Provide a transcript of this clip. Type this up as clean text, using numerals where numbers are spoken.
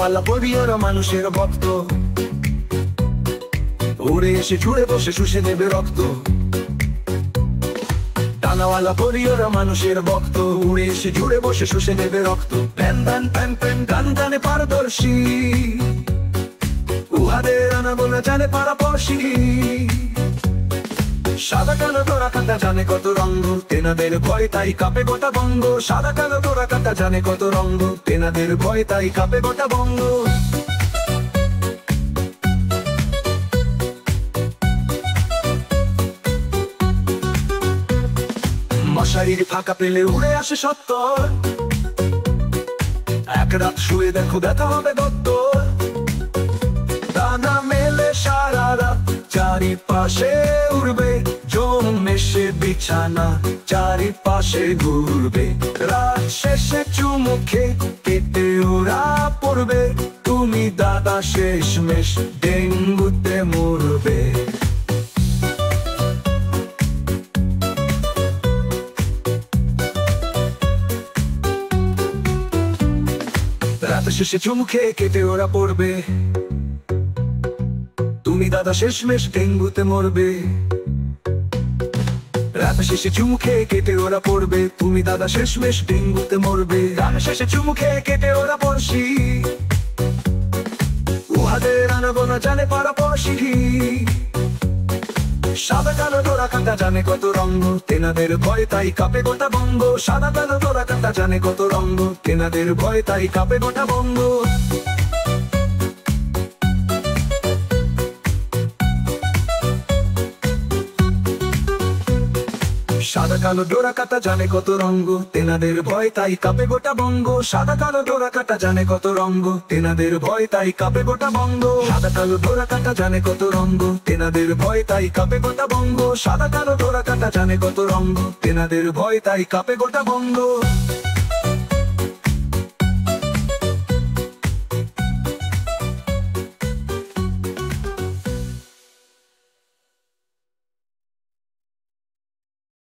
ডানাওয়ালা পরিওরা মানুষের ভক্ত, উড়ে এসে জুড়ে বসে শুষে নেবে রক্ত। ডানাওয়ালা পরিওরা মানুষের ভক্ত, উড়ে এসে জুড়ে বসে শুষে নেবে রক্ত। প্যান প্যান প্যান প্যান গান গানে পারদর্শী, উহাদের আনাগোনা জানে পাড়াপড়শি। সাদা কালো ডোরা কাটা জানে কত রঙ্গ, তেনাদের ভয় তাই কাঁপে গোটা বঙ্গ। সাদা কালো ডোরা কাটা জানে কত রঙ্গ, তেনাদের ভয় তাই কাঁপে গোটা বঙ্গ। মশারির ফাঁকা পেলে উড়ে আসে সত্তর, এক রাত শুয়ে দেখো ব্যথা হবে দত্তর। ডানা মেলে সারা রাত চারিপাশে উড়বে, জন্মেষে বিছানা চারিপাশে ঘুরবে। রাত শেষে চুমুখে কেটে ওরা পড়বে, তুমি দাদা শেষমেশ ডেঙ্গুতে মরবে। রাত শেষে চুমুখে কেটে ওরা পড়বে, তুমি দাদা শেষমেশ ডেঙ্গুতে মরবে। রাত শেষে চুমুখে কেটে ওরা পড়বে, তুমি দাদা শেষমেশ ডেঙ্গুতে মরবে। রাত শেষে চুমুখে কেটে ওরা পড়শি, উহাদের আনাগোনা জানে পাড়াপড়শি। সাদা কালো ডোরা কাটা জানে কত রঙ্গ, তেনাদের ভয় তাই কাঁপে গোটা বঙ্গ। সাদা কালো ডোরা কাটা জানে কত রঙ্গ, তেনাদের ভয় তাই কাঁপে গোটা বঙ্গ। সাদা কালো ডোরা কাটা জানে কত রঙ্গ, তেনাদের ভয় তাই কাঁপে গোটা বঙ্গ। সাদা কালো ডোরা কাটা জানে কত রঙ্গ, তেনাদের ভয় তাই কাঁপে গোটা বঙ্গ। সাদা কালো ডোরা কাটা জানে কত রঙ্গ, তেনাদের ভয় তাই কাঁপে গোটা বঙ্গ। সাদা কালো ডোরা কাটা জানে কত রঙ্গ, তেনাদের ভয় তাই কাঁপে গোটা বঙ্গ।